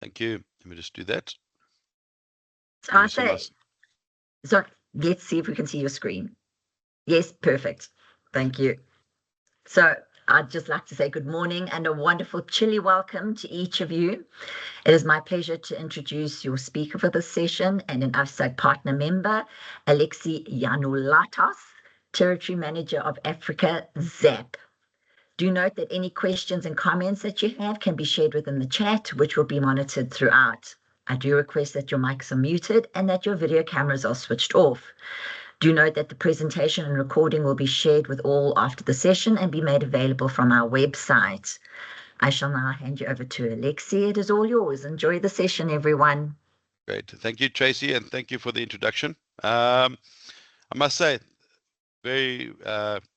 Thank you. Let me just do that. So I say, so let's see if we can see your screen. Yes, perfect. Thank you. So I'd just like to say good morning and a wonderful chilly welcome to each of you. It is my pleasure to introduce your speaker for this session and an AFSAG partner member, Alexi Yanulatos, Territory Manager of Africa, ZAP. Do note that any questions and comments that you have can be shared within the chat, which will be monitored throughout. I do request that your mics are muted and that your video cameras are switched off. Do note that the presentation and recording will be shared with all after the session and be made available from our website. I shall now hand you over to Alexi. It is all yours. Enjoy the session, everyone. Great. Thank you, Tracy, and thank you for the introduction. I must say, very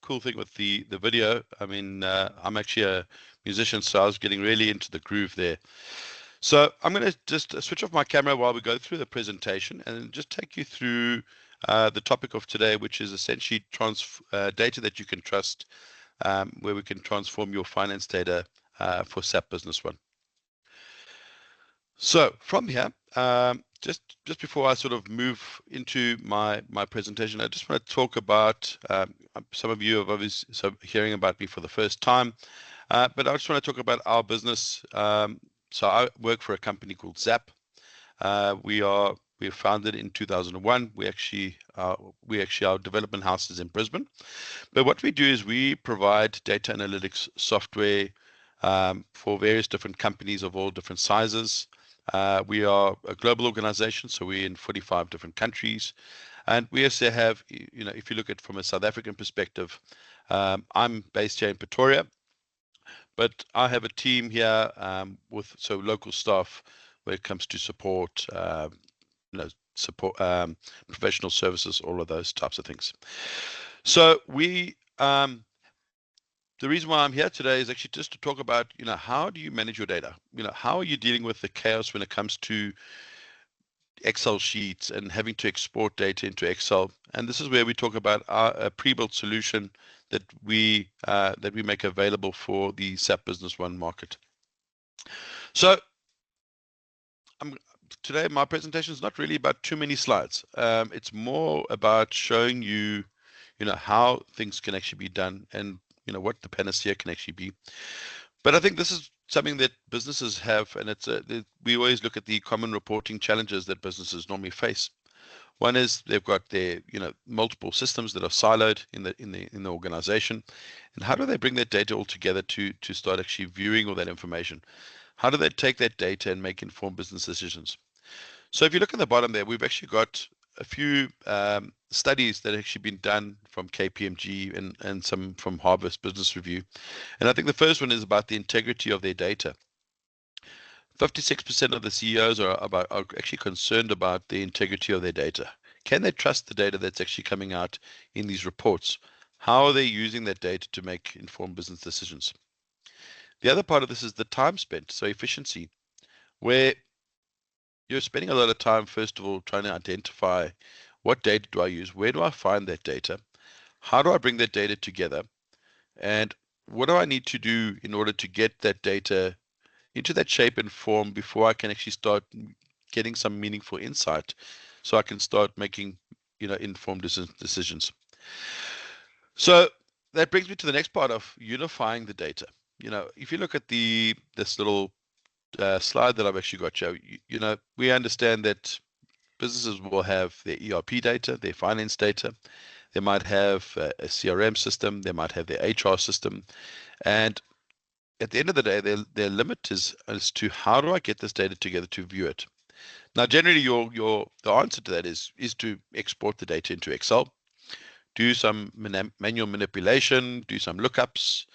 cool thing with the video. I mean, I'm actually a musician, so I was getting really into the groove there. So I'm going to just switch off my camera while we go through the presentation and just take you through the topic of today, which is essentially data that you can trust, where we can transform your finance data for SAP Business One. So from here, just before I sort of move into my presentation, I just want to talk about, some of you have obviously hearing about me for the first time, but I just want to talk about our business. So I work for a company called ZAP. We were founded in 2001. We actually our development house is in Brisbane. But what we do is we provide data analytics software for various different companies of all different sizes. We are a global organization, so we're in 45 different countries. And we also have, if you look at from a South African perspective, I'm based here in Pretoria, but I have a team here with local staff when it comes to support, professional services, all of those types of things. So the reason why I'm here today is actually just to talk about, how do you manage your data? How are you dealing with the chaos when it comes to Excel sheets and having to export data into Excel? And this is where we talk about a pre-built solution that we make available for the SAP Business One market. So today my presentation is not really about too many slides. It's more about showing you, how things can actually be done and what the panacea can actually be. But I think this is something that businesses have, and we always look at the common reporting challenges that businesses normally face. One is they've got their multiple systems that are siloed in the organization, and how do they bring that data all together to start actually viewing all that information? How do they take that data and make informed business decisions? So if you look at the bottom there, we've actually got a few studies that have actually been done from KPMG and some from Harvard Business Review. And I think the first one is about the integrity of their data. 56% of the CEOs are actually concerned about the integrity of their data. Can they trust the data that's actually coming out in these reports? How are they using that data to make informed business decisions? The other part of this is the time spent, so efficiency, where you're spending a lot of time, first of all, trying to identify what data do I use? Where do I find that data? How do I bring that data together? And what do I need to do in order to get that data into that shape and form before I can actually start getting some meaningful insight so I can start making, informed decisions. So that brings me to the next part of unifying the data. If you look at this little slide that I've actually got here, we understand that businesses will have their ERP data, their finance data. They might have a CRM system. They might have their HR system. And at the end of the day, their limit is as to how do I get this data together to view it. Now, generally, the answer to that is to export the data into Excel, do some manual manipulation, do some lookups,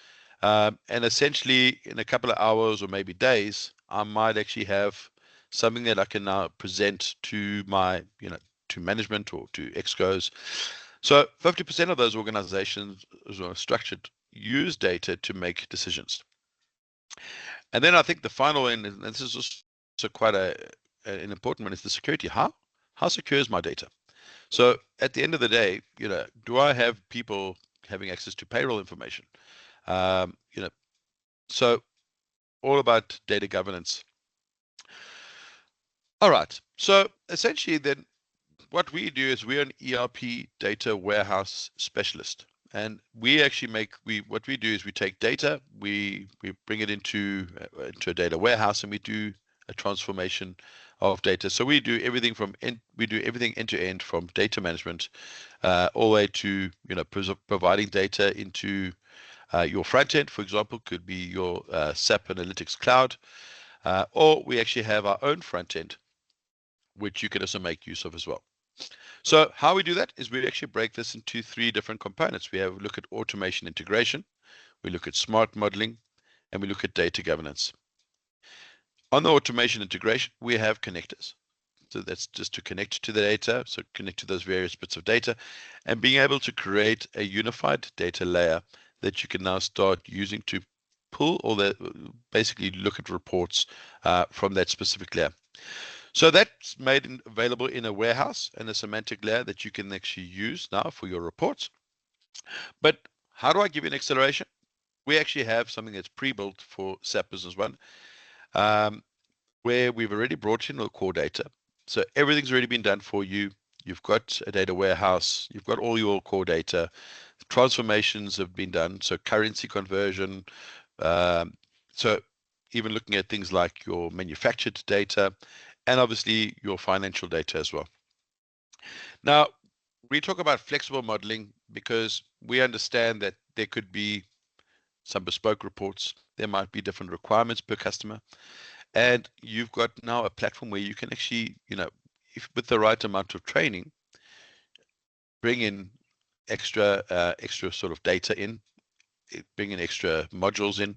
and essentially in a couple of hours or maybe days, I might actually have something that I can now present to my, to management or to excos. So 50% of those organizations are structured use data to make decisions. And then I think the final one, and this is also quite an important one, is the security. How secure is my data? So at the end of the day, do I have people having access to payroll information? So all about data governance. All right. So essentially, then what we do is we're an ERP data warehouse specialist, and we actually what we do is we take data, we bring it into a data warehouse, and we do a transformation of data. So we do everything we do everything end to end, from data management all the way to providing data into your front end. For example, could be your SAP Analytics Cloud, or we actually have our own front end, which you can also make use of as well. So how we do that is we actually break this into three different components. We look at automation integration, we look at smart modeling, and we look at data governance. On the automation integration, we have connectors. So that's just to connect to the data, so connect to those various bits of data, and being able to create a unified data layer that you can now start using to pull or basically look at reports from that specific layer. So that's made available in a warehouse and a semantic layer that you can actually use now for your reports. But how do I give you an acceleration? We actually have something that's pre-built for SAP Business One, where we've already brought in the core data. So everything's already been done for you. You've got a data warehouse. You've got all your core data. Transformations have been done. So currency conversion. So even looking at things like your manufactured data, and obviously your financial data as well. Now, we talk about flexible modeling because we understand that there could be some bespoke reports. There might be different requirements per customer. And you've got now a platform where you can actually, if with the right amount of training, bring in extra sort of data in, bring in extra modules in,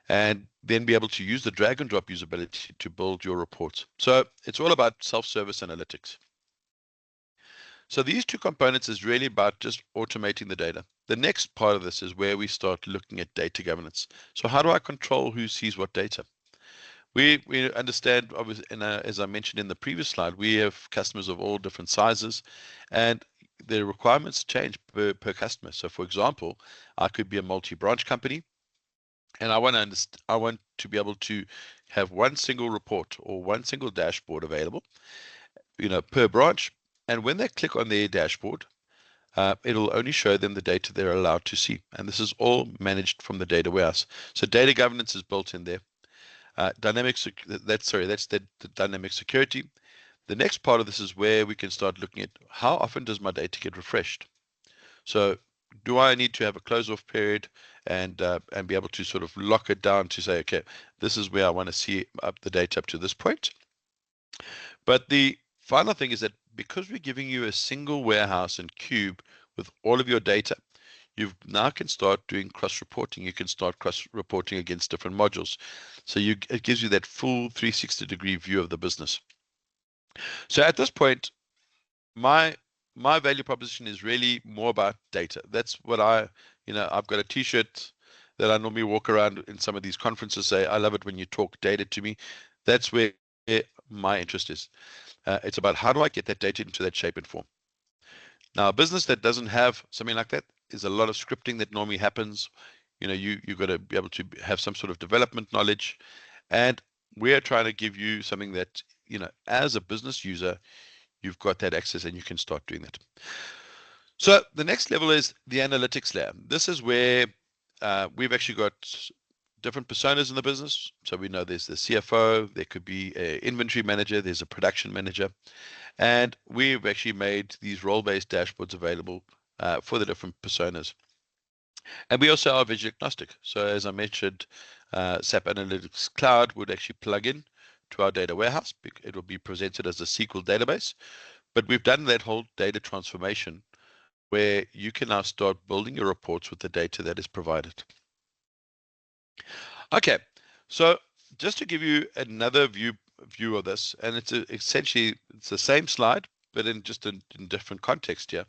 and then be able to use the drag and drop usability to build your reports. So it's all about self-service analytics. So these two components is really about just automating the data. The next part of this is where we start looking at data governance. So how do I control who sees what data? We understand, obviously, as I mentioned in the previous slide, we have customers of all different sizes, and the requirements change per customer. So, for example, I could be a multi-branch company, and I want to be able to have one single report or one single dashboard available, per branch. And when they click on their dashboard, it'll only show them the data they're allowed to see. And this is all managed from the data warehouse. So data governance is built in there. That's the dynamic security. The next part of this is where we can start looking at how often does my data get refreshed. So do I need to have a close-off period and be able to sort of lock it down to say, okay, this is where I want to see up the data up to this point. But the final thing is that because we're giving you a single warehouse and cube with all of your data, you now can start doing cross-reporting. You can start cross-reporting against different modules. So it gives you that full 360-degree view of the business. So at this point, my value proposition is really more about data. That's what I've got a t-shirt that I normally walk around in some of these conferences, say, I love it when you talk data to me. That's where my interest is. It's about how do I get that data into that shape and form. Now, a business that doesn't have something like that is a lot of scripting that normally happens. You've got to be able to have some sort of development knowledge, and we're trying to give you something that, as a business user, you've got that access and you can start doing that. So the next level is the analytics layer. This is where we've actually got different personas in the business. So we know there's the CFO, there could be an inventory manager, there's a production manager, and we've actually made these role-based dashboards available for the different personas. And we also are visual agnostic. So as I mentioned, SAP Analytics Cloud would actually plug in to our data warehouse. It will be presented as a SQL database, but we've done that whole data transformation where you can now start building your reports with the data that is provided. Okay, so just to give you another view of this, and essentially it's the same slide, but in different context here,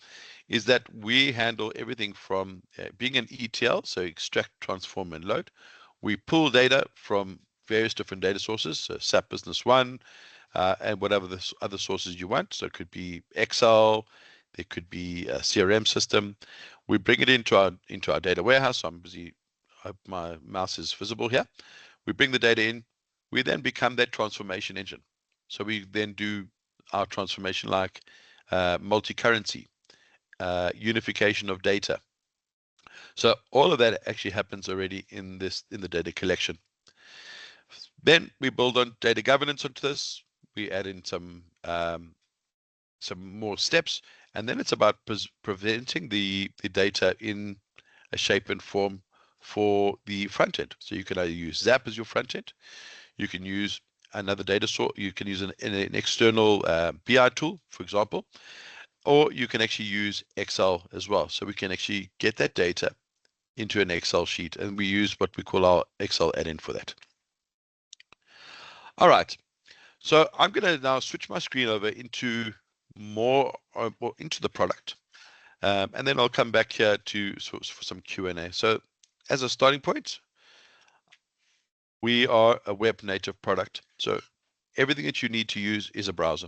is that we handle everything from being an ETL, so extract, transform, and load. We pull data from various different data sources, so SAP Business One, and whatever the other sources you want. So it could be Excel, there could be a CRM system. We bring it into our data warehouse. So I'm busy. I hope my mouse is visible here. We bring the data in. We then become that transformation engine. So we then do our transformation like multi-currency, unification of data. So all of that actually happens already in the data collection. Then we build on data governance onto this. We add in some more steps, and then it's about presenting the data in a shape and form for the front end. So you can either use SAP as your front end, you can use another data source, you can use an external BI tool, for example, or you can actually use Excel as well. So we can actually get that data into an Excel sheet, and we use what we call our Excel add-in for that. All right, so I'm going to now switch my screen over into more into the product, and then I'll come back here for some Q&A. So as a starting point, we are a web native product. So everything that you need to use is a browser.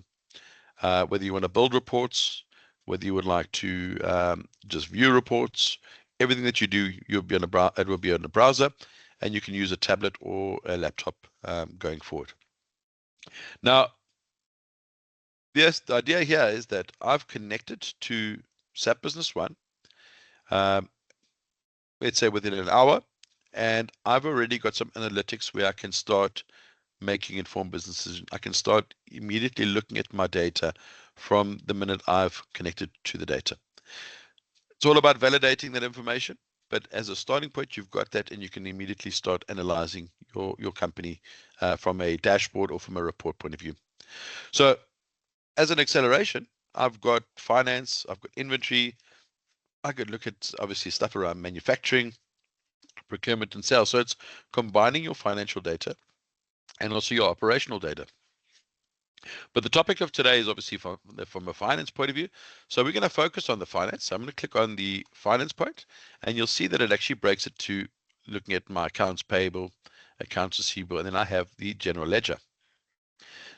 Whether you want to build reports, whether you would like to just view reports, everything that you do, it will be on a browser, and you can use a tablet or a laptop going forward. Now, yes, the idea here is that I've connected to SAP Business One, let's say within an hour, and I've already got some analytics where I can start making informed business decisions. I can start immediately looking at my data from the minute I've connected to the data. It's all about validating that information, but as a starting point, you've got that, and you can immediately start analyzing your company from a dashboard or from a report point of view. So as an acceleration, I've got finance, I've got inventory, I could look at obviously stuff around manufacturing, procurement, and sales. So it's combining your financial data and also your operational data. But the topic of today is obviously from a finance point of view. So we're going to focus on the finance. So I'm going to click on the finance point, and you'll see that it actually breaks it to looking at my accounts payable, accounts receivable, and then I have the general ledger.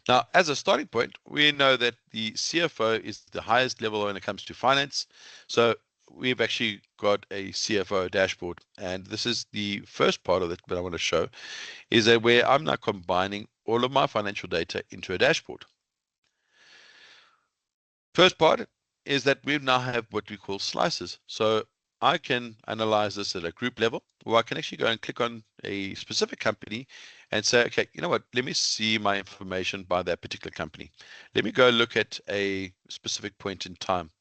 Now, as a starting point, we know that the CFO is the highest level when it comes to finance. So we've actually got a CFO dashboard, and this is the first part of it that I want to show, is that where I'm now combining all of my financial data into a dashboard. First part is that we now have what we call slices. So I can analyze this at a group level, or I can actually go and click on a specific company and say, okay, you know what, let me see my information by that particular company. Let me go look at a specific point in time.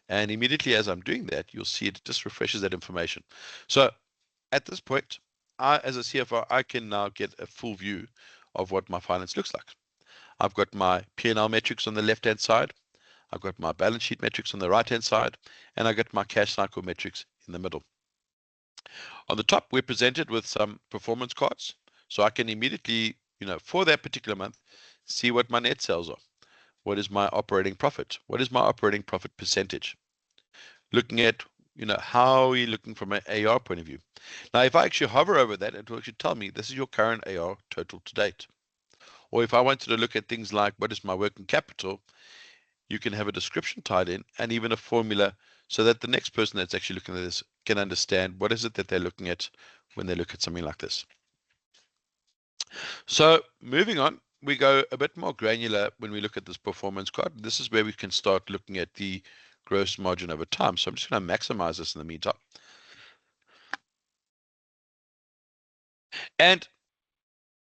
And immediately as I'm doing that, you'll see it just refreshes that information. So at this point, as a CFO, I can now get a full view of what my finance looks like. I've got my P&L metrics on the left-hand side. I've got my balance sheet metrics on the right-hand side, and I've got my cash cycle metrics in the middle. On the top, we're presented with some performance cards, so I can immediately, for that particular month, see what my net sales are. What is my operating profit? What is my operating profit percentage? Looking at, how are you looking from an AR point of view? Now, if I actually hover over that, it will actually tell me this is your current AR total to date. Or if I wanted to look at things like what is my working capital, you can have a description tied in and even a formula so that the next person that's actually looking at this can understand what is it that they're looking at when they look at something like this. So moving on, we go a bit more granular when we look at this performance card. This is where we can start looking at the gross margin over time. So I'm just going to maximize this in the meantime. And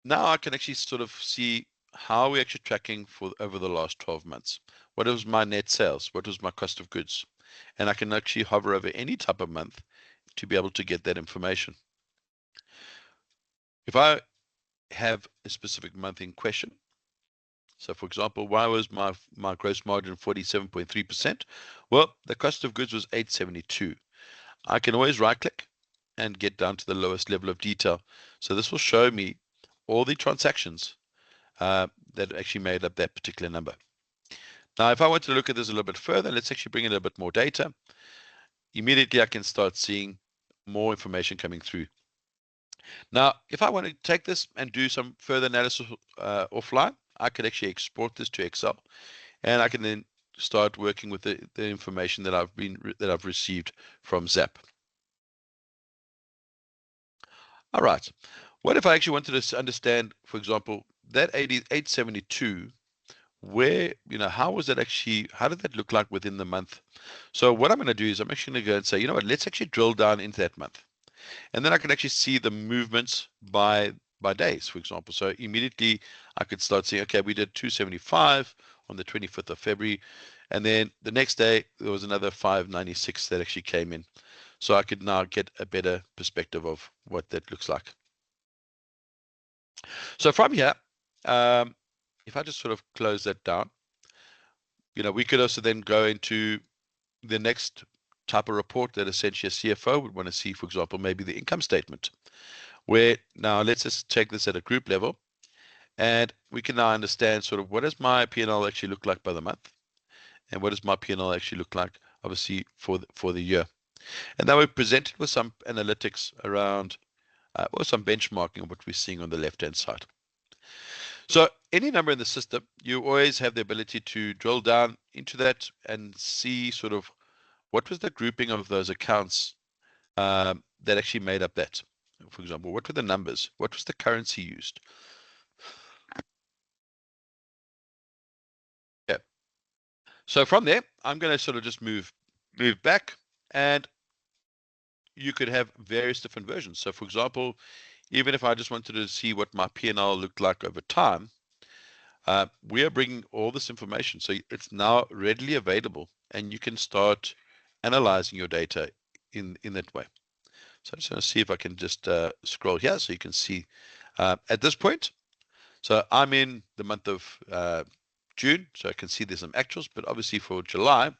now I can actually sort of see how we're actually tracking for over the last 12 months. What was my net sales? What was my cost of goods? And I can actually hover over any type of month to be able to get that information. If I have a specific month in question, so for example, why was my gross margin 47.3%? Well, the cost of goods was 872. I can always right click and get down to the lowest level of detail. So this will show me all the transactions that actually made up that particular number. Now, if I want to look at this a little bit further, let's actually bring in a little bit more data. Immediately, I can start seeing more information coming through. Now, if I want to take this and do some further analysis offline, I could actually export this to Excel, and I can then start working with the information that I've received from SAP. All right. What if I actually wanted to understand, for example, that 872 where, how was that actually, how did that look like within the month? So what I'm going to do is I'm actually going to go and say, you know what, let's actually drill down into that month. And then I can actually see the movements by days, for example. So immediately I could start seeing, okay, we did 275 on the 25th of February. And then the next day, there was another 596 that actually came in. So I could now get a better perspective of what that looks like. So from here, if I just sort of close that down, we could also then go into the next type of report that essentially a CFO would want to see, for example, maybe the income statement, where now let's just take this at a group level, and we can now understand sort of what does my P&L actually look like by the month, and what does my P&L actually look like, obviously, for the year. And then we're presented with some analytics around, or some benchmarking of what we're seeing on the left-hand side. So any number in the system, you always have the ability to drill down into that and see sort of what was the grouping of those accounts that actually made up that. For example, what were the numbers? What was the currency used? Yeah. So from there, I'm going to sort of just move back, and you could have various different versions. So for example, even if I just wanted to see what my P&L looked like over time, we are bringing all this information. So it's now readily available, and you can start analyzing your data in that way. So I'm just going to see if I can just scroll here so you can see at this point. So I'm in the month of June, so I can see there's some actuals, but obviously for July,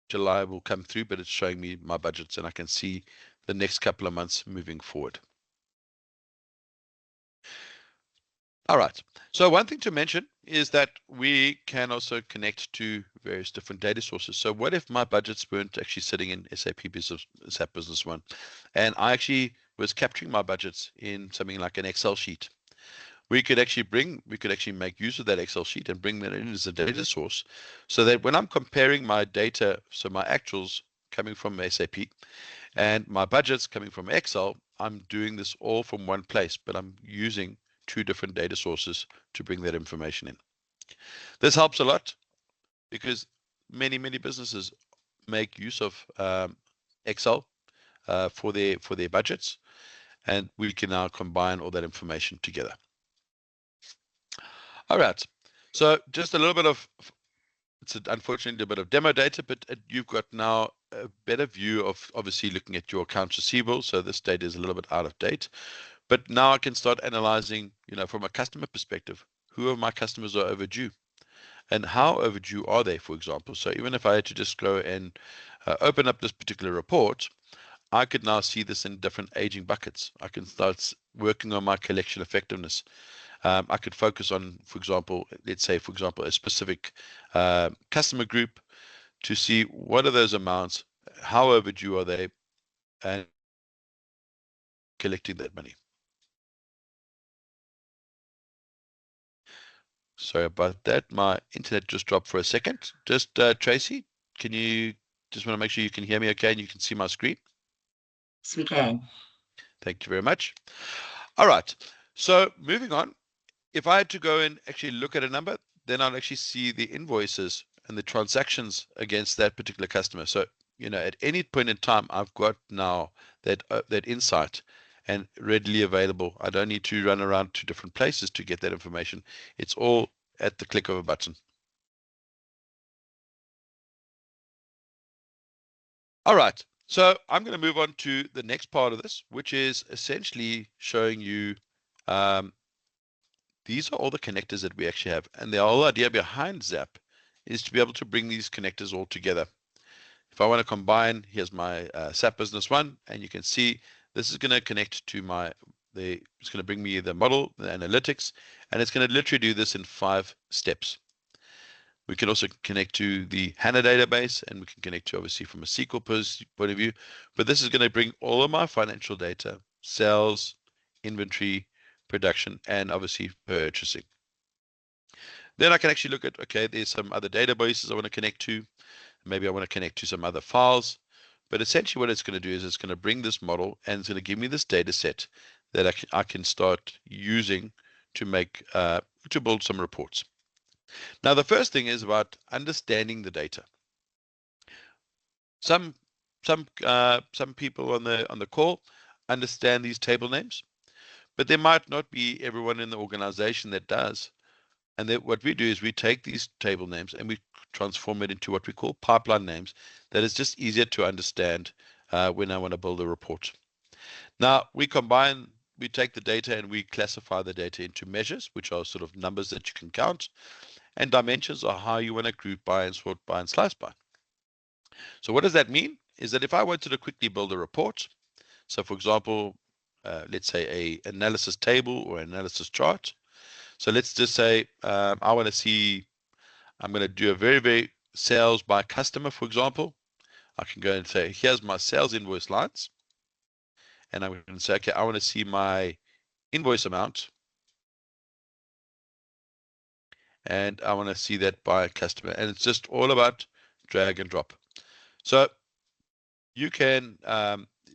July will come through, but it's showing me my budgets, and I can see the next couple of months moving forward. All right. So one thing to mention is that we can also connect to various different data sources. So what if my budgets weren't actually sitting in SAP Business One, and I actually was capturing my budgets in something like an Excel sheet? We could actually make use of that Excel sheet and bring that in as a data source, so that when I'm comparing my data, so my actuals coming from SAP and my budgets coming from Excel, I'm doing this all from one place, but I'm using two different data sources to bring that information in. This helps a lot because many businesses make use of Excel for their budgets, and we can now combine all that information together. All right, so just a little bit of, it's unfortunately a bit of demo data, but you've got now a better view of obviously looking at your accounts receivable. So this data is a little bit out of date, but now I can start analyzing, from a customer perspective, who of my customers are overdue and how overdue are they, for example. So even if I had to just go and open up this particular report, I could now see this in different aging buckets. I can start working on my collection effectiveness. I could focus on, for example, let's say, for example, a specific customer group to see what are those amounts, how overdue are they, and collecting that money. Sorry about that. My internet just dropped for a second. Just Tracy, can you just want to make sure you can hear me okay and you can see my screen? Yes, we can. Thank you very much. All right. So moving on, if I had to go and actually look at a number, then I'll actually see the invoices and the transactions against that particular customer. So, at any point in time, I've got now that insight and readily available. I don't need to run around to different places to get that information. It's all at the click of a button. All right. So I'm going to move on to the next part of this, which is essentially showing you these are all the connectors that we actually have. And the whole idea behind ZAP is to be able to bring these connectors all together. If I want to combine, here's my SAP Business One, and you can see this is going to connect to it's going to bring me the model, the analytics, and it's going to literally do this in 5 steps. We can also connect to the HANA database, and we can connect to, obviously, from a SQL point of view. But this is going to bring all of my financial data, sales, inventory, production, and obviously purchasing. Then I can actually look at, okay, there's some other databases I want to connect to. Maybe I want to connect to some other files. But essentially what it's going to do is it's going to bring this model and it's going to give me this data set that I can start using to build some reports. Now, the first thing is about understanding the data. Some people on the call understand these table names, but there might not be everyone in the organization that does. And then what we do is we take these table names and we transform it into what we call pipeline names that is just easier to understand when I want to build a report. Now, we take the data and we classify the data into measures, which are sort of numbers that you can count, and dimensions are how you want to group by and sort by and slice by. So what does that mean? Is that if I wanted to quickly build a report, so for example, let's say a analysis table or analysis chart. So let's just say I want to see, I'm going to do a very sales by customer, for example. I can go and say, here's my sales invoice lines. And I'm going to say, okay, I want to see my invoice amount. And I want to see that by customer. And it's just all about drag and drop. So you can,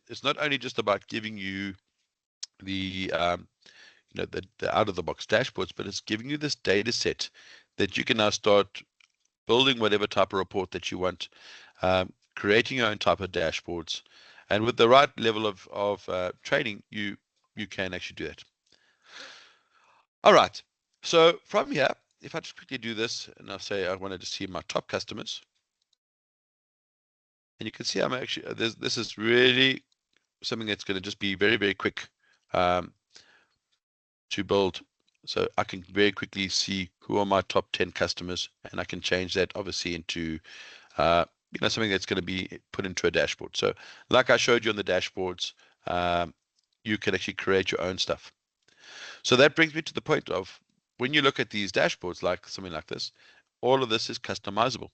it's not only just about giving you the, the out of the box dashboards, but it's giving you this data set that you can now start building whatever type of report that you want, creating your own type of dashboards. And with the right level of training, you can actually do that. All right. So from here, if I just quickly do this and I'll say I wanted to see my top customers, and you can see I'm actually, this is really something that's going to just be very quick to build. So I can very quickly see who are my top 10 customers, and I can change that obviously into something that's going to be put into a dashboard. So like I showed you on the dashboards, you can actually create your own stuff. So that brings me to the point of when you look at these dashboards, like something like this, all of this is customizable.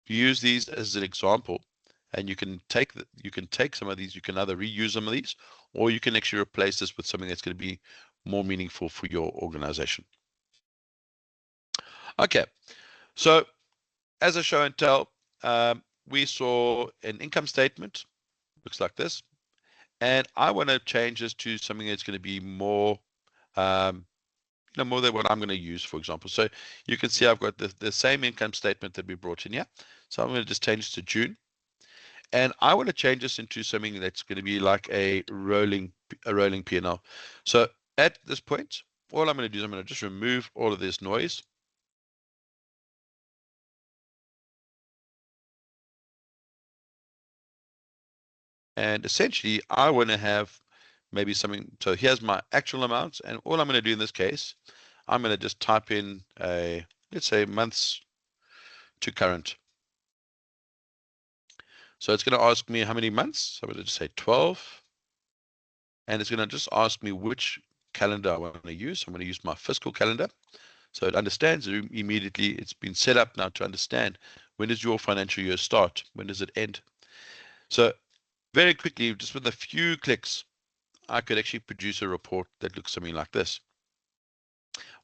Use these as an example, and you can take some of these, you can either reuse some of these, or you can actually replace this with something that's going to be more meaningful for your organization. Okay, so as a show and tell, we saw an income statement, looks like this, and I want to change this to something that's going to be more, more than what I'm going to use, for example. So you can see I've got the same income statement that we brought in here. So I'm going to just change this to June. And I want to change this into something that's going to be like a rolling P&L. So at this point, all I'm going to do is I'm going to just remove all of this noise. And essentially, I want to have maybe something. So here's my actual amounts. And all I'm going to do in this case, I'm going to just type in let's say months to current. So it's going to ask me how many months. So I'm going to just say 12. And it's going to just ask me which calendar I want to use. I'm going to use my fiscal calendar. So it understands immediately. It's been set up now to understand when does your financial year start? When does it end? So very quickly, just with a few clicks, I could actually produce a report that looks something like this.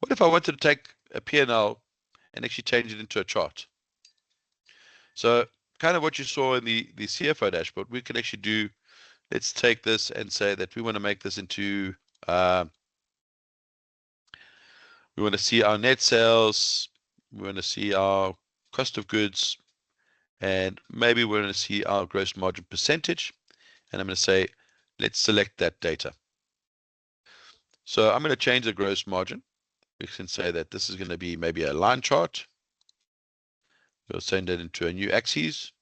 What if I wanted to take a P&L and actually change it into a chart? So kind of what you saw in the CFO dashboard, we could actually do, let's take this and say that we want to make this into, we want to see our net sales, we want to see our cost of goods, and maybe we're going to see our gross margin percentage. And I'm going to say, let's select that data. So I'm going to change the gross margin. We can say that this is going to be maybe a line chart. We'll send it into a new axis.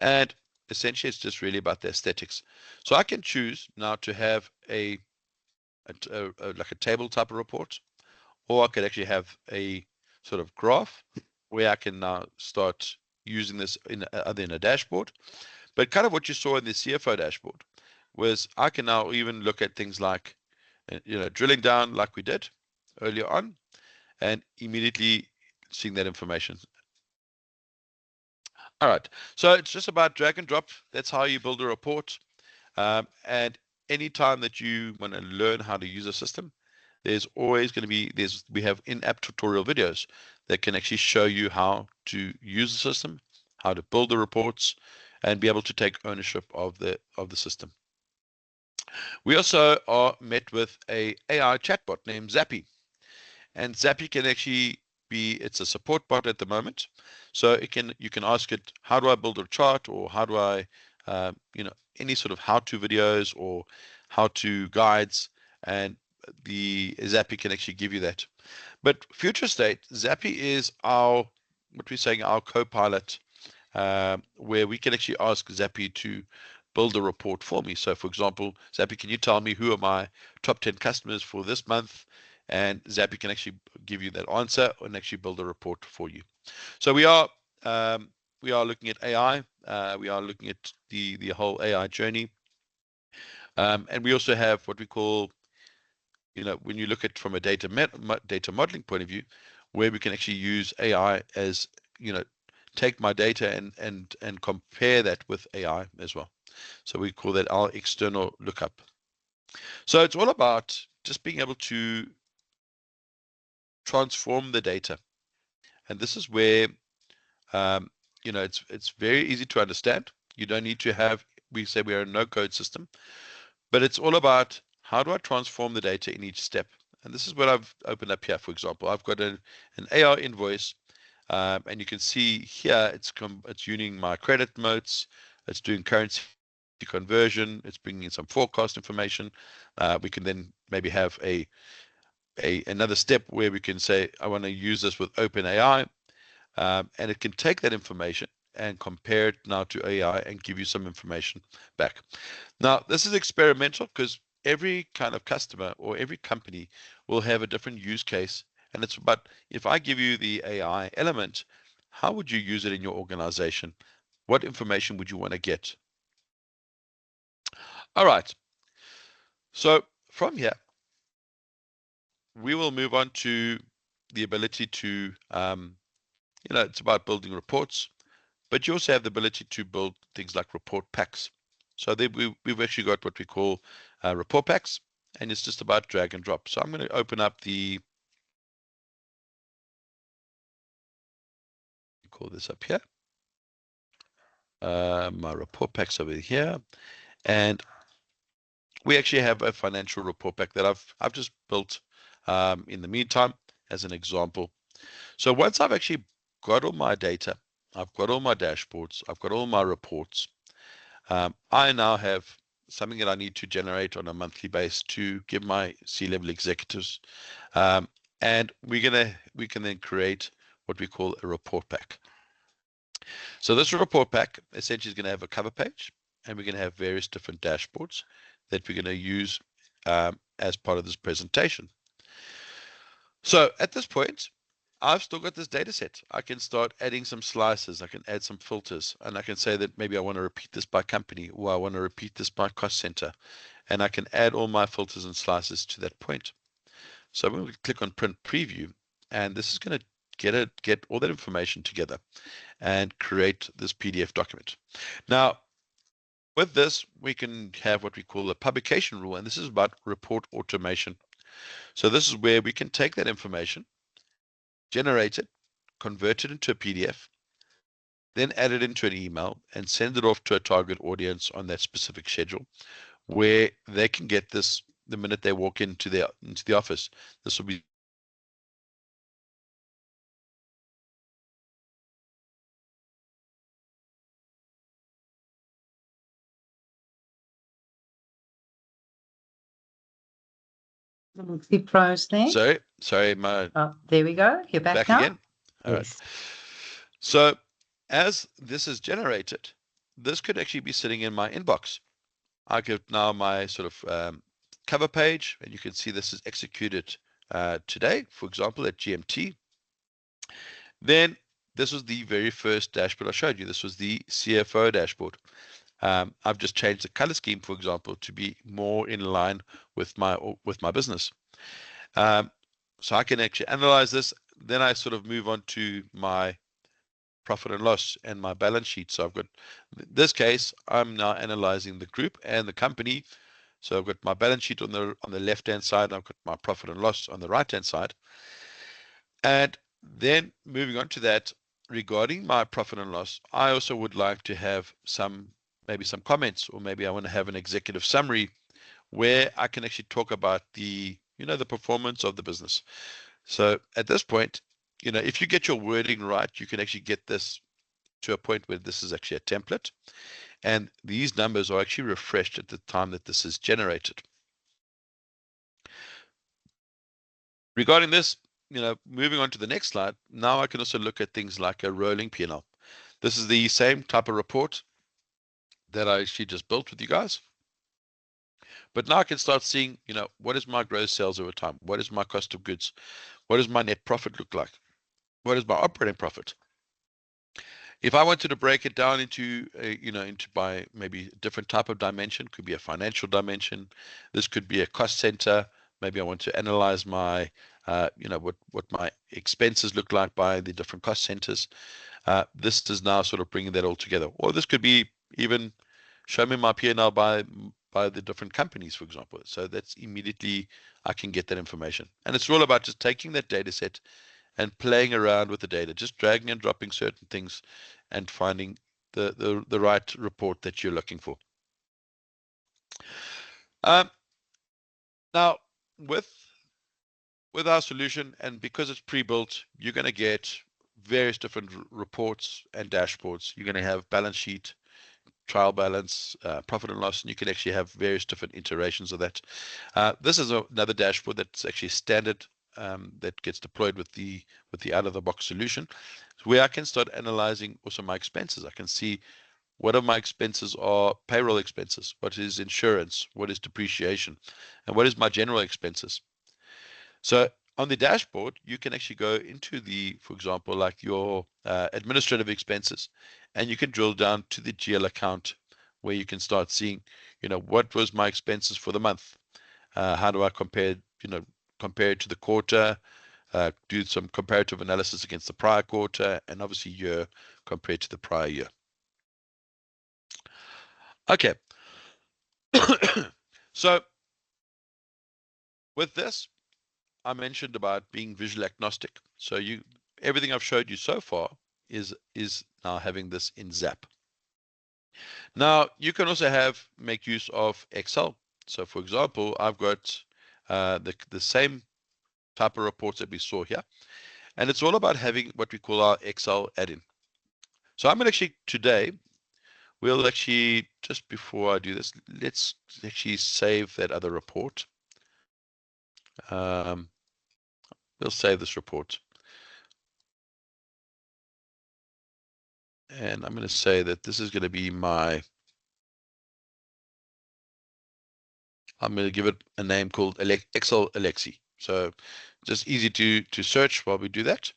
And essentially, it's just really about the aesthetics. So I can choose now to have like a table type of report, or I could actually have a sort of graph where I can now start using this either in a dashboard. But kind of what you saw in the CFO dashboard was I can now even look at things like, drilling down like we did earlier on and immediately seeing that information. All right, so it's just about drag and drop. That's how you build a report. And anytime that you want to learn how to use a system, there's always going to be, we have in-app tutorial videos that can actually show you how to use the system, how to build the reports, and be able to take ownership of the system. We also are met with a AI chatbot named Zappy, and Zappy can actually it's a support bot at the moment. So you can ask it, how do I build a chart, or how do I, any sort of how-to videos or how-to guides, and the Zappy can actually give you that. But future state, Zappy is what we're saying, our co-pilot, where we can actually ask Zappy to build a report for me. So for example, Zappy, can you tell me who are my top 10 customers for this month? And Zappy can actually give you that answer and actually build a report for you. So we are looking at AI. We are looking at the whole AI journey. And we also have what we call, when you look at from a data modeling point of view, where we can actually use AI as, take my data and compare that with AI as well. So we call that our external lookup. So it's all about just being able to transform the data. And this is where, it's very easy to understand. You don't need to have, we say we are a no-code system, but it's all about how do I transform the data in each step. And this is what I've opened up here. For example, I've got an AR invoice, and you can see here it's using my credit notes, it's doing currency conversion, it's bringing in some forecast information. We can then maybe have another step where we can say, I want to use this with OpenAI, and it can take that information and compare it now to AI and give you some information back. Now, this is experimental because every kind of customer or every company will have a different use case. And it's about, if I give you the AI element, how would you use it in your organization? What information would you want to get? All right. So from here, we will move on to the ability to, it's about building reports, but you also have the ability to build things like report packs. So we've actually got what we call report packs, and it's just about drag and drop. So I'm going to open up call this up here. My report packs over here, and we actually have a financial report pack that I've just built in the meantime as an example. So once I've actually got all my data, I've got all my dashboards, I've got all my reports, I now have something that I need to generate on a monthly basis to give my C-level executives, and we can then create what we call a report pack. So this report pack essentially is going to have a cover page, and we're going to have various different dashboards that we're going to use as part of this presentation. So at this point, I've still got this data set. I can start adding some slices, I can add some filters, and I can say that maybe I want to repeat this by company, or I want to repeat this by cost center, and I can add all my filters and slices to that point. So when we click on print preview, and this is going to get all that information together and create this PDF document. Now, with this, we can have what we call a publication rule, and this is about report automation. So this is where we can take that information, generate it, convert it into a PDF, then add it into an email and send it off to a target audience on that specific schedule, where they can get this the minute they walk into the office. This will be It froze there. sorry, there we go. You're back now. Again. All yes. Right. So as this is generated, this could actually be sitting in my inbox. I give now my sort of cover page, and you can see this is executed today, for example, at GMT. Then this was the very first dashboard I showed you. This was the CFO dashboard. I've just changed the color scheme, for example, to be more in line with my business. So I can actually analyze this. Then I sort of move on to my profit and loss and my balance sheet. So I've got, in this case, I'm now analyzing the group and the company. So I've got my balance sheet on the left-hand side. I've got my profit and loss on the right-hand side. And then moving on to that, regarding my profit and loss, I also would like to have maybe some comments, or maybe I want to have an executive summary where I can actually talk about the performance of the business. So at this point, if you get your wording right, you can actually get this to a point where this is actually a template, and these numbers are actually refreshed at the time that this is generated. Regarding this, moving on to the next slide, now I can also look at things like a rolling P&L. This is the same type of report that I actually just built with you guys. But now I can start seeing, what is my gross sales over time? What is my cost of goods? What does my net profit look like? What is my operating profit? If I wanted to break it down into, into by maybe a different type of dimension, could be a financial dimension. This could be a cost center. Maybe I want to analyze my, what my expenses look like by the different cost centers. This is now sort of bringing that all together. Or this could be even show me my P&L by the different companies, for example. So that's immediately I can get that information. And it's all about just taking that data set and playing around with the data, just dragging and dropping certain things and finding the right report that you're looking for. Now, with our solution, and because it's pre-built, you're going to get various different reports and dashboards. You're going to have balance sheet, trial balance, profit and loss, and you can actually have various different iterations of that. This is another dashboard that's actually standard that gets deployed with the out-of-the-box solution, where I can start analyzing also my expenses. I can see what of my expenses are payroll expenses, what is insurance, what is depreciation, and what is my general expenses. So on the dashboard, you can actually go into for example, like your administrative expenses, and you can drill down to the GL account where you can start seeing, what was my expenses for the month? How do I compare it to the quarter, do some comparative analysis against the prior quarter, and obviously year compared to the prior year. Okay. So with this, I mentioned about being visual agnostic. So everything I've showed you so far is now having this in ZAP. Now you can also make use of Excel. So for example, I've got the same type of reports that we saw here, and it's all about having what we call our Excel add-in. So I'm going to today, we'll actually, just before I do this, let's actually save that other report. We'll save this report. And I'm going to say that this is going to be I'm going to give it a name called Excel Alexi. So just easy to search while we do that.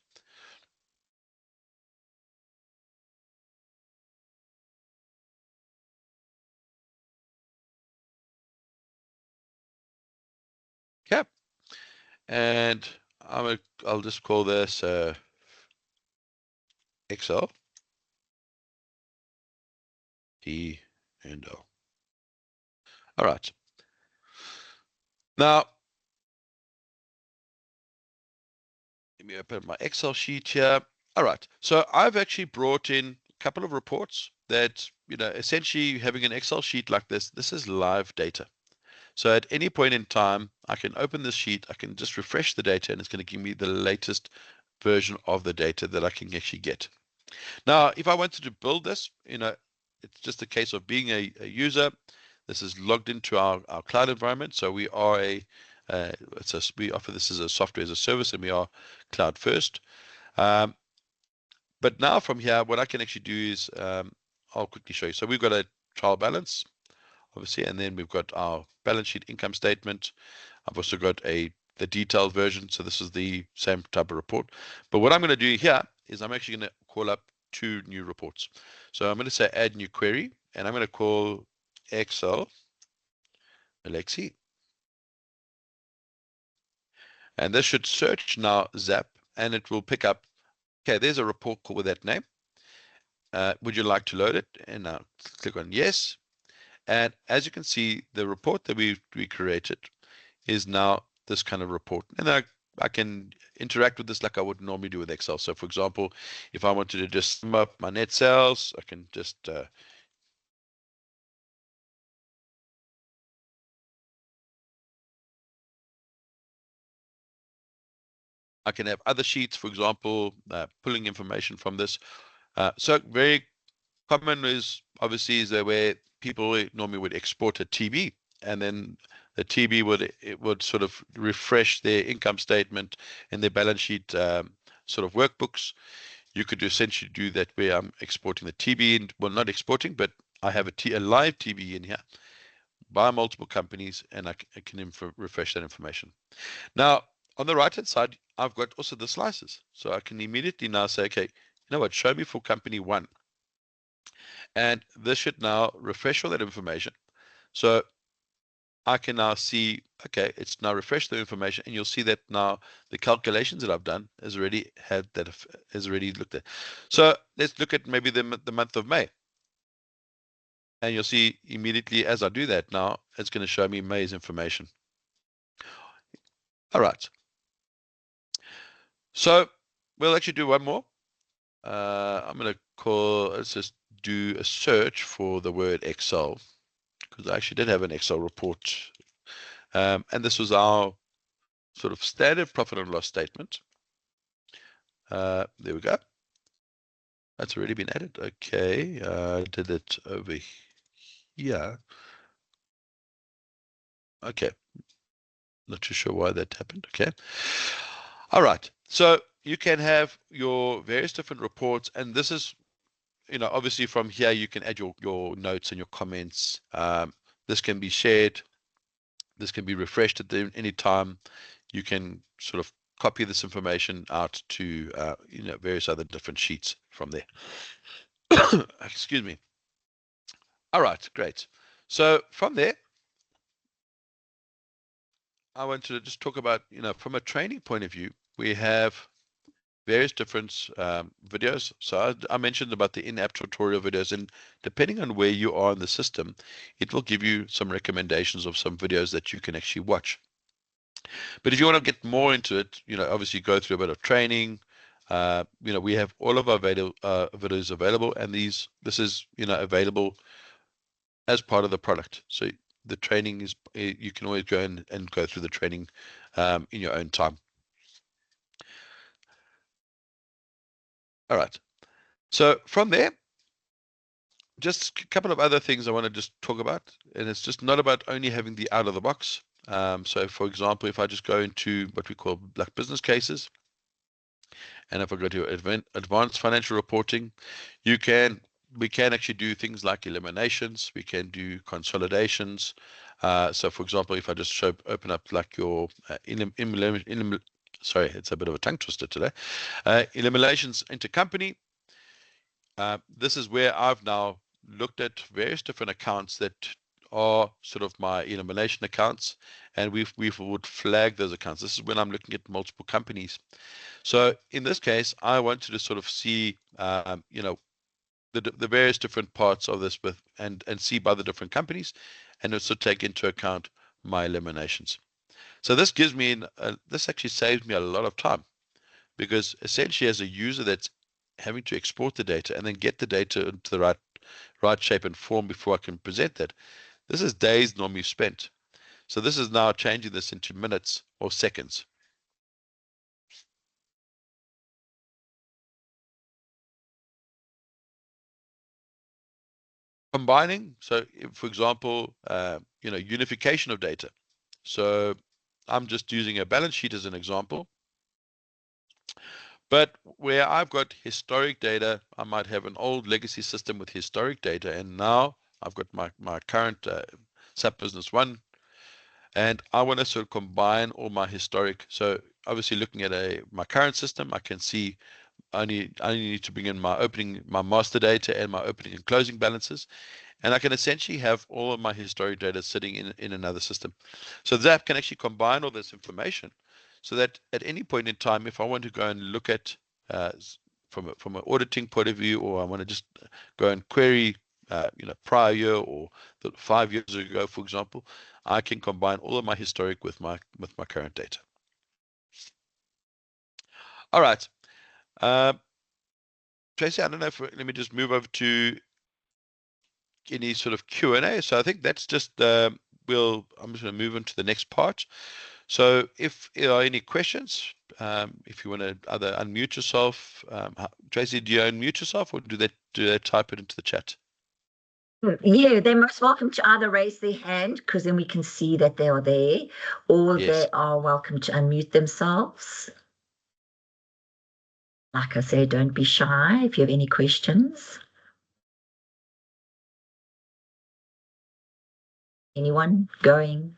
Okay. And I'll just call this Excel T and O. All right. Now, let me open my Excel sheet here. All right. So I've actually brought in a couple of reports that, essentially having an Excel sheet like this is live data. So at any point in time, I can open this sheet, I can just refresh the data, and it's going to give me the latest version of the data that I can actually get. Now, if I wanted to build this, it's just a case of being a user. This is logged into our cloud environment. So we are we offer this as a software as a service, and we are cloud first. But now from here, what I can actually do is I'll quickly show you. So we've got a trial balance, obviously, and then we've got our balance sheet income statement. I've also got the detailed version. So this is the same type of report. But what I'm going to do here is I'm actually going to call up 2 new reports. So I'm going to say add new query, and I'm going to call Excel Alexi. And this should search now ZAP, and it will pick up, okay, there's a report called with that name. Would you like to load it? And now click on yes. And as you can see, the report that we created is now this kind of report. And I can interact with this like I would normally do with Excel. So for example, if I wanted to just sum up my net sales, I can just I can have other sheets, for example, pulling information from this. So very common is obviously is where people normally would export a TB, and then the TB would sort of refresh their income statement and their balance sheet sort of workbooks. You could essentially do that where I'm exporting the TB in, well, not exporting, but I have a live TB in here by multiple companies, and I can refresh that information. Now, on the right-hand side, I've got also the slices. So I can immediately now say, okay, you know what, show me for company 1. And this should now refresh all that information. So I can now see, okay, it's now refreshed the information, and you'll see that now the calculations that I've done has already looked at. So let's look at maybe the month of May. And you'll see immediately as I do that now, it's going to show me May's information. All right. So we'll actually do one more. I'm going to let's just do a search for the word Excel, because I actually did have an Excel report. And this was our sort of standard profit and loss statement. There we go. That's already been added. Okay, I did it over here. Okay, not too sure why that happened. Okay. All right. So you can have your various different reports, and this is, obviously from here you can add your notes and your comments. This can be shared. This can be refreshed at any time. You can sort of copy this information out to various other different sheets from there. Excuse me. All right, great. So from there, I want to just talk about, from a training point of view, we have various different videos. So I mentioned about the in-app tutorial videos, and depending on where you are in the system, it will give you some recommendations of some videos that you can actually watch. But if you want to get more into it, obviously go through a bit of training. We have all of our videos available, and this is, available as part of the product. So the training is, you can always go and go through the training in your own time. All right. So from there, just a couple of other things I want to just talk about, and it's just not about only having the out of the box. So for example, if I just go into what we call like business cases, and if I go to advanced financial reporting, we can actually do things like eliminations. We can do consolidations. So for example, if I just open up like your sorry, it's a bit of a tongue twister today. Eliminations intercompany. This is where I've now looked at various different accounts that are sort of my elimination accounts, and we would flag those accounts. This is when I'm looking at multiple companies. So in this case, I wanted to sort of see, the various different parts of this and see by the different companies, and also take into account my eliminations. So this gives me, this actually saves me a lot of time, because essentially as a user that's having to export the data and then get the data into the right shape and form before I can present that, this is days normally spent. So this is now changing this into minutes or seconds. Combining, so for example, unification of data. So I'm just using a balance sheet as an example. But where I've got historic data, I might have an old legacy system with historic data, and now I've got my current SAP Business One, and I want to sort of combine all my historic. So obviously looking at my current system, I can see I only need to bring in my master data and my opening and closing balances, and I can essentially have all of my historic data sitting in another system. So ZAP can actually combine all this information, so that at any point in time, if I want to go and look at from an auditing point of view, or I want to just go and query prior year or 5 years ago, for example, I can combine all of my historic with my current data. All right. Tracy, I don't know if let me just move over to any sort of Q&A. So I think that's just I'm just going to move on to the next part. So if there are any questions, if you want to either unmute yourself. Tracy, do you unmute yourself or do they type it into the chat? Yeah, they're most welcome to either raise their hand, because then we can see that they are there, or they are welcome to unmute themselves. Like I say, don't be shy if you have any questions. Anyone going?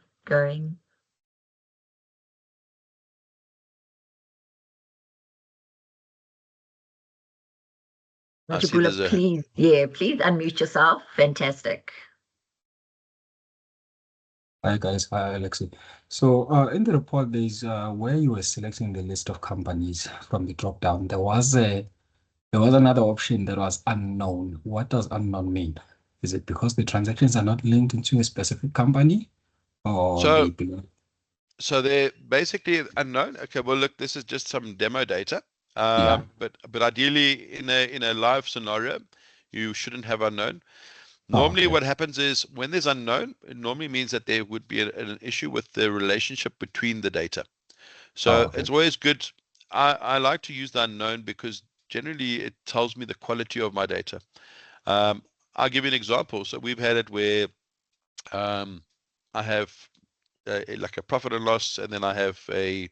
Please unmute yourself. Fantastic. Hi guys, hi Alexi. So in the report, there's where you were selecting the list of companies from the drop down. There was another option that was unknown. What does unknown mean? Is it because the transactions are not linked into a specific company, or so they're basically unknown? Okay, well look, this is just some demo data. But ideally in a live scenario, you shouldn't have unknown. Normally what happens is when there's unknown, it normally means that there would be an issue with the relationship between the data. So it's always good. I like to use the unknown because generally it tells me the quality of my data. I'll give you an example. So we've had it where I have like a profit and loss, and then I have a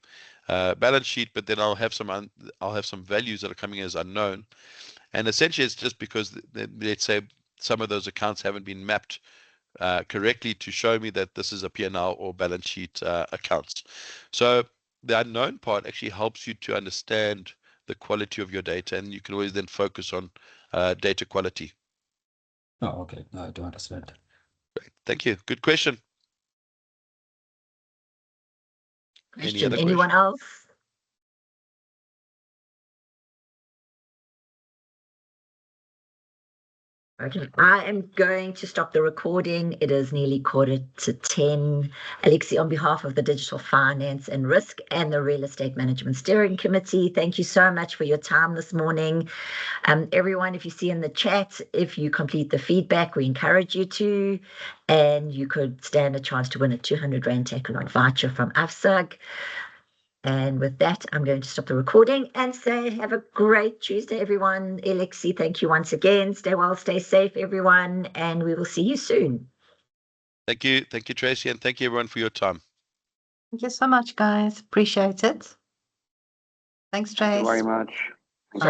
balance sheet, but then I'll have some values that are coming as unknown. And essentially it's just because let's say some of those accounts haven't been mapped correctly to show me that this is a P&L or balance sheet accounts. So the unknown part actually helps you to understand the quality of your data, and you can always then focus on data quality. Oh, okay. No, I do understand. Great. Thank you. Good question. Any other Anyone else? Okay, I am going to stop the recording. It is nearly 10:15. Alexi, on behalf of the Digital Finance and Risk and the Real Estate Management Steering Committee, thank you so much for your time this morning. Everyone, if you see in the chat, if you complete the feedback, we encourage you to, and you could stand a chance to win a 200 Rand Takealot voucher from AFSUG. And with that, I'm going to stop the recording and say have a great Tuesday, everyone. Alexi, thank you once again. Stay well, stay safe, everyone, and we will see you soon. Thank you. Thank you, Tracy, and thank you, everyone, for your time. Thank you so much, guys. Appreciate it. Thanks, Trace. Thank you very much. Bye.